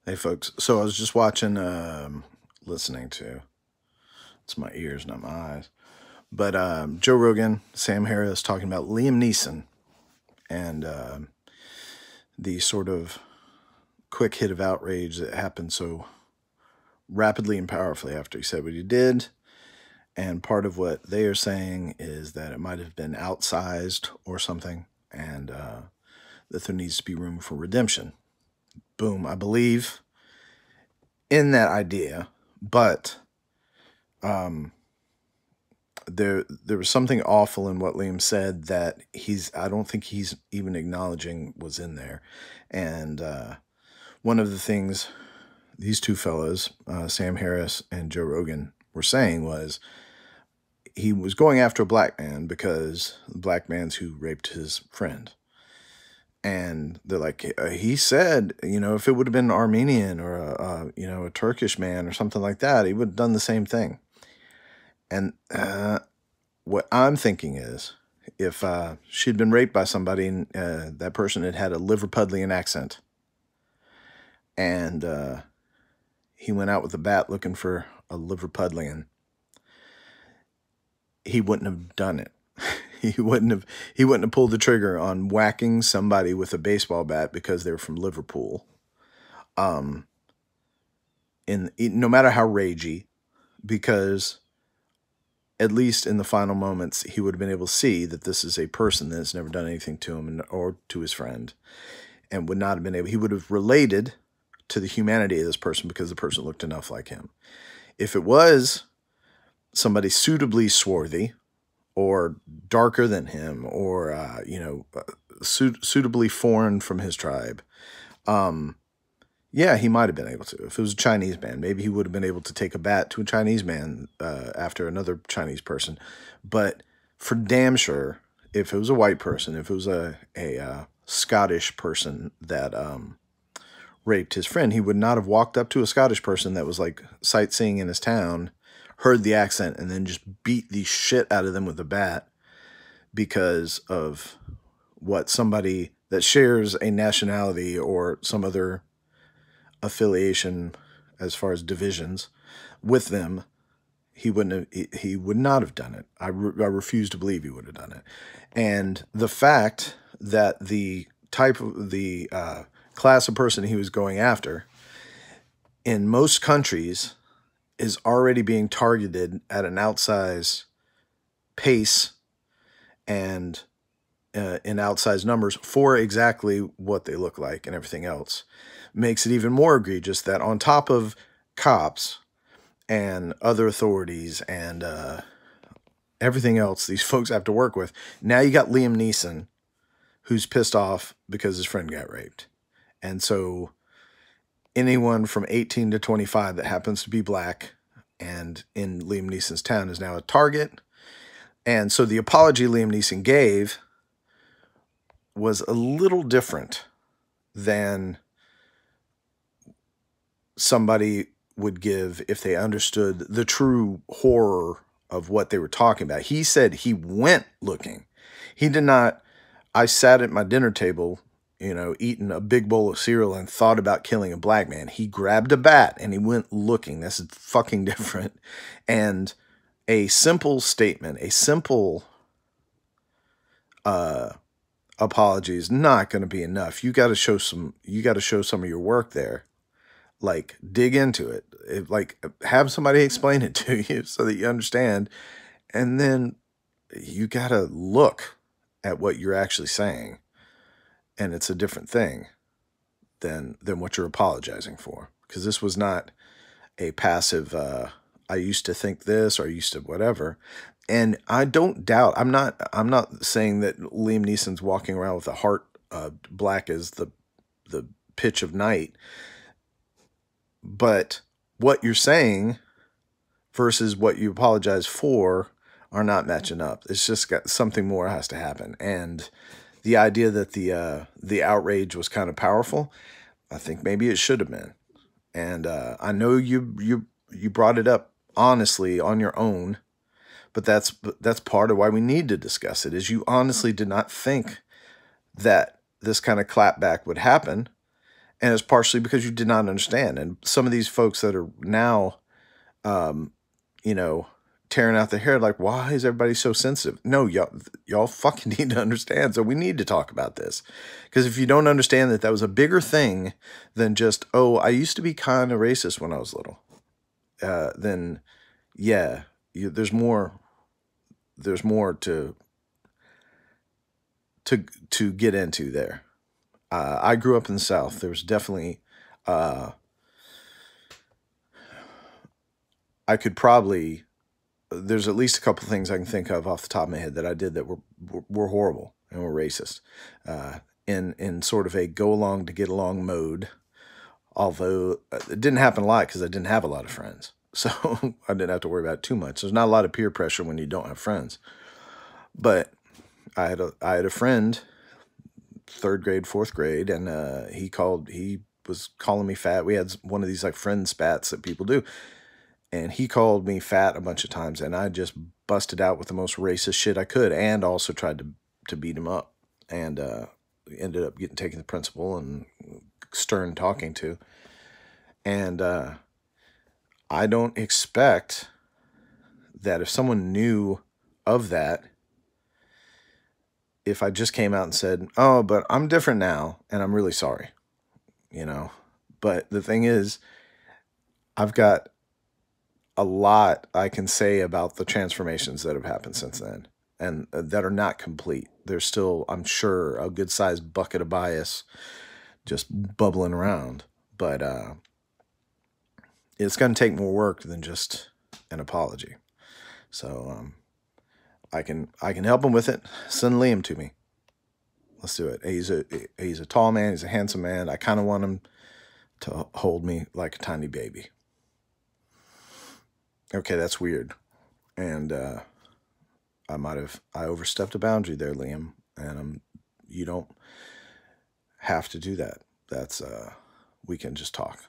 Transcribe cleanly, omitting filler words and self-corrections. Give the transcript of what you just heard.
Hey folks, so I was just watching, listening to, it's my ears, not my eyes, but Joe Rogan, Sam Harris talking about Liam Neeson and the sort of quick hit of outrage that happened so rapidly and powerfully after he said what he did. And part of what they are saying is that it might have been outsized or something, and that there needs to be room for redemption. Boom, I believe in that idea, but there was something awful in what Liam said that I don't think he's even acknowledging was in there. And one of the things these two fellows, Sam Harris and Joe Rogan, were saying was he was going after a black man because the black man's who raped his friend. And they're like, he said, if it would have been an Armenian or a Turkish man or something like that, he would have done the same thing. And what I'm thinking is, if she'd been raped by somebody and that person had a Liverpudlian accent, and he went out with a bat looking for a Liverpudlian, he wouldn't have done it. He wouldn't have pulled the trigger on whacking somebody with a baseball bat because they were from Liverpool. No matter how ragey, because at least in the final moments, he would have been able to see that this is a person that has never done anything to him or to his friend, and would not have been able, he would have related to the humanity of this person because the person looked enough like him. If it was somebody suitably swarthy or darker than him, or, suitably foreign from his tribe, yeah, he might have been able to. If it was a Chinese man, maybe he would have been able to take a bat to a Chinese man after another Chinese person. But for damn sure, if it was a white person, if it was a Scottish person that raped his friend, he would not have walked up to a Scottish person that was like sightseeing in his town, heard the accent, and then just beat the shit out of them with a bat because of what somebody that shares a nationality or some other affiliation as far as divisions with them. He would not have done it. I refuse to believe he would have done it. And the fact that the type of the class of person he was going after in most countries is already being targeted at an outsized pace and in outsized numbers for exactly what they look like and everything else, makes it even more egregious that on top of cops and other authorities and everything else these folks have to work with, now you got Liam Neeson, who's pissed off because his friend got raped. And so anyone from 18 to 25 that happens to be black and in Liam Neeson's town is now a target. And so the apology Liam Neeson gave was a little different than somebody would give if they understood the true horror of what they were talking about. He said he went looking. He did not, I sat at my dinner table, eating a big bowl of cereal and thought about killing a black man. He grabbed a bat and he went looking. That's fucking different. And a simple statement, a simple apology is not going to be enough. You got to show some of your work there. Like, dig into it. Like, have somebody explain it to you so that you understand. And then you got to look at what you're actually saying. And it's a different thing than what you're apologizing for. Because this was not a passive, I used to think this or I used to whatever. And I don't doubt, I'm not saying that Liam Neeson's walking around with a heart black as the pitch of night. But what you're saying versus what you apologize for are not matching up. It's just got something more has to happen. And the idea that the outrage was kind of powerful, I think maybe it should have been. And I know you brought it up honestly on your own, but that's part of why we need to discuss it, is you honestly did not think that this kind of clapback would happen. And it's partially because you did not understand. And some of these folks that are now, you know, tearing out their hair, like, why is everybody so sensitive? No, y'all fucking need to understand. So we need to talk about this. Because if you don't understand that was a bigger thing than just, oh, I used to be kind of racist when I was little, then yeah, there's more to get into there. I grew up in the South. There was definitely, I could probably, there's at least a couple things I can think of off the top of my head that I did that were horrible and were racist, in sort of a go along to get along mode. Although it didn't happen a lot because I didn't have a lot of friends, so I didn't have to worry about it too much. There's not a lot of peer pressure when you don't have friends. But I had a friend, 3rd grade, 4th grade, and he was calling me fat. We had one of these like friend spats that people do. And he called me fat a bunch of times, and I just busted out with the most racist shit I could, and also tried to beat him up, and ended up getting taken to the principal and stern talking to. And I don't expect that if someone knew of that, if I just came out and said, oh, but I'm different now, and I'm really sorry, you know. But the thing is, I've got a lot I can say about the transformations that have happened since then, and that are not complete. There's still, I'm sure, a good-sized bucket of bias just bubbling around. But it's going to take more work than just an apology. So I can help him with it. Send Liam to me. Let's do it. He's a tall man. He's a handsome man. I kind of want him to hold me like a tiny baby. Okay, that's weird. And I overstepped a boundary there, Liam. And you don't have to do that. That's we can just talk.